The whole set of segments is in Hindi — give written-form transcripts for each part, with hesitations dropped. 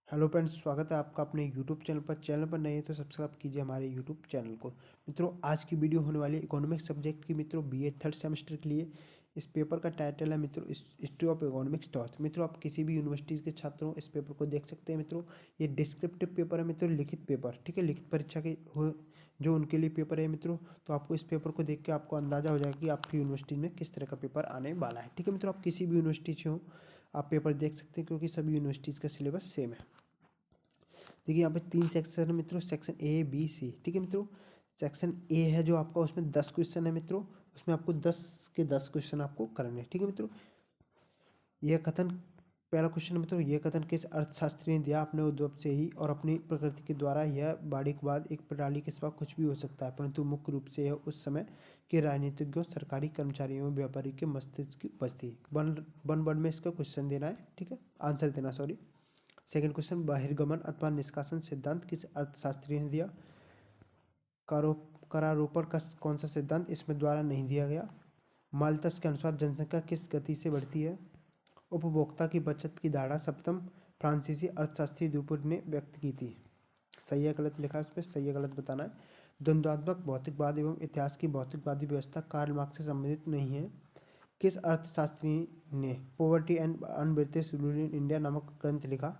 हेलो फ्रेंड्स, स्वागत है आपका अपने यूट्यूब चैनल पर नए हैं तो सब्सक्राइब कीजिए हमारे यूट्यूब चैनल को। मित्रों, आज की वीडियो होने वाली है इकोनॉमिक्स सब्जेक्ट की। मित्रों, बीए थर्ड सेमेस्टर के लिए इस पेपर का टाइटल है मित्रों हिस्ट्री ऑफ इकोनॉमिक्स टॉथ। मित्रों, आप किसी भी यूनिवर्सिटीज़ के छात्रों इस पेपर को देख सकते हैं। मित्रों, ये डिस्क्रिप्टिव पेपर है मित्रों, लिखित पेपर, ठीक है। लिखित परीक्षा के जो उनके लिए पेपर है मित्रों, तो आपको इस पेपर को देख के आपको अंदाजा हो जाएगा कि आपकी यूनिवर्सिटी में किस तरह का पेपर आने वाला है, ठीक है। मित्रों, आप किसी भी यूनिवर्सिटी से हो आप पेपर देख सकते हैं, क्योंकि सभी यूनिवर्सिटीज़ का सिलेबस सेम है। देखिए, यहाँ पे 3 सेक्शन है मित्रों, सेक्शन ए बी सी, ठीक है मित्रों। सेक्शन ए है जो आपका, उसमें 10 क्वेश्चन है मित्रों, उसमें आपको 10 के 10 क्वेश्चन आपको करने हैं, ठीक है मित्रों। यह कथन, पहला क्वेश्चन मित्रों, यह कथन किस अर्थशास्त्री ने दिया? अपने उद्भव से ही और अपनी प्रकृति के द्वारा यह वाणिज्यवाद एक प्रणाली के सिवा कुछ भी हो सकता है, परंतु मुख्य रूप से यह उस समय के राजनीतिज्ञों, सरकारी कर्मचारियों एवं व्यापारी के मस्तिष्क की उपज थी। वन वर्ड में इसका क्वेश्चन देना है, ठीक है, आंसर देना, सॉरी। सेकंड क्वेश्चन, बहिर्गमन अथवा निष्कासन सिद्धांत किस अर्थशास्त्री ने दिया? करारोपण का कौन सा सिद्धांत इसमें द्वारा नहीं दिया गया? माल्थस के अनुसार जनसंख्या किस गति से बढ़ती है? उपभोक्ता की बचत की धारणा सप्तम फ्रांसीसी अर्थशास्त्री ड्यूपोट ने व्यक्त की थी। सही है गलत लिखा है, उसमें सही है गलत बताना है। द्वंद्वात्मक भौतिकवाद एवं इतिहास की भौतिकवादी व्यवस्था कार्ल मार्क्स से संबंधित नहीं है। किस अर्थशास्त्री ने poverty and un-British rule in India नामक ग्रंथ लिखा?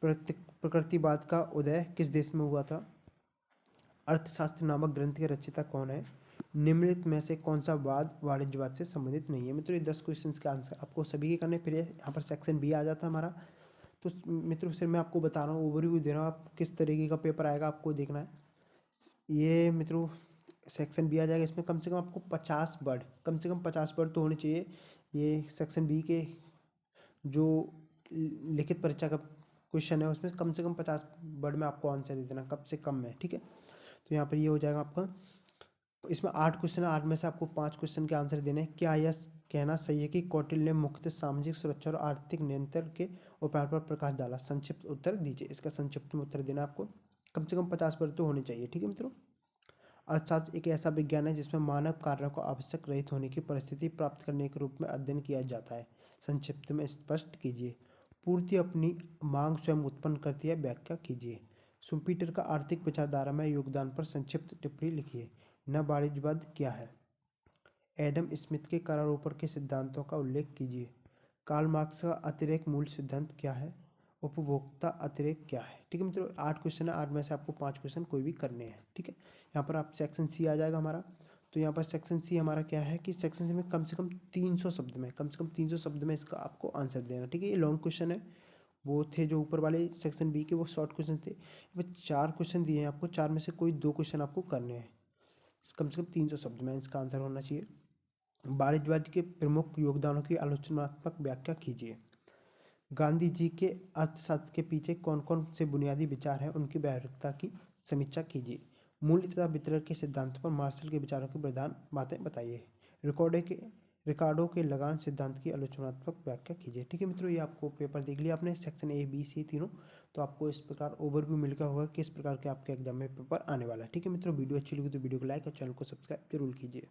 प्रकृतिवाद का उदय किस देश में हुआ था? अर्थशास्त्र नामक ग्रंथ के रचयिता कौन है? निम्नलिखित में से कौन सा वाद वाणिज्यवाद से संबंधित नहीं है? मित्रों, ये 10 क्वेश्चंस के आंसर आपको सभी के करने। फिर यहाँ पर सेक्शन बी आ जाता है हमारा। तो मित्रों, सिर्फ मैं आपको बता रहा हूँ, ओवरव्यू दे रहा हूँ, आप किस तरीके का पेपर आएगा आपको देखना है। ये मित्रों सेक्शन बी आ जाएगा, इसमें कम से कम आपको 50 वर्ड, कम से कम 50 वर्ड तो होने चाहिए। ये सेक्शन बी के जो लिखित परीक्षा का क्वेश्चन है, उसमें कम से कम 50 वर्ड में आपको आंसर दे देना, कम से कम में, ठीक है। तो यहाँ पर ये हो जाएगा आपका। इसमें 8 क्वेश्चन है, 8 में से आपको 5 क्वेश्चन के आंसर देने हैं। क्या यह कहना सही है कि कौटिल्य ने मुख्यतः सामाजिक सुरक्षा और आर्थिक नियंत्रण के उपाय पर प्रकाश डाला? संक्षिप्त उत्तर दीजिए। इसका संक्षिप्त में उत्तर देना आपको। कम से कम 50 वर्ड तो होने चाहिए, ठीक है मित्रों। अर्थशास्त्र एक ऐसा विज्ञान है जिसमें मानव कार्यों को आवश्यक रहित होने की परिस्थिति प्राप्त करने के रूप में अध्ययन किया जाता है। संक्षिप्त में स्पष्ट कीजिए। पूर्ति अपनी मांग स्वयं उत्पन्न करती है, व्याख्या कीजिए। सुपीटर का आर्थिक विचारधारा में योगदान पर संक्षिप्त टिप्पणी लिखिए। न वाणिज्यवाद क्या है? एडम स्मिथ के करारोपण के सिद्धांतों का उल्लेख कीजिए। कार्ल मार्क्स का अतिरेक मूल सिद्धांत क्या है? उपभोक्ता अतिरेक क्या है? ठीक है मित्रों, 8 क्वेश्चन है, 8 में से आपको 5 क्वेश्चन कोई भी करने हैं, ठीक है। यहाँ पर आप सेक्शन सी आ जाएगा हमारा। तो यहाँ पर सेक्शन सी हमारा क्या है कि सेक्शन सी में कम से कम 300 शब्द में, कम से कम 300 शब्द में इसका आपको आंसर देना, ठीक है। ये लॉन्ग क्वेश्चन है, वो थे जो ऊपर वाले सेक्शन बी के, वो शॉर्ट क्वेश्चन थे। यहाँ पर 4 क्वेश्चन दिए हैं आपको, 4 में से कोई 2 क्वेश्चन आपको करने हैं। कम से कम 300 शब्द में इसका आंसर होना चाहिए। वाणिज्यवाद के प्रमुख योगदानों की आलोचनात्मक व्याख्या कीजिए। गांधी जी के अर्थशास्त्र के पीछे कौन कौन से बुनियादी विचार हैं, उनकी व्यावहारिकता की समीक्षा कीजिए। मूल्य तथा वितरण के सिद्धांतों पर मार्शल के विचारों की प्रधान बातें बताइए। रिकॉर्डो के लगान सिद्धांत की आलोचनात्मक व्याख्या कीजिए। ठीक है मित्रों, ये आपको पेपर देख लिया आपने, सेक्शन ए बी सी तीनों। तो आपको इस प्रकार ओवरव्यू मिल गया होगा किस प्रकार के आपके एग्जाम में पेपर आने वाला है। ठीक है मित्रों, वीडियो अच्छी लगी तो वीडियो को लाइक और चैनल को सब्सक्राइब जरूर कीजिए।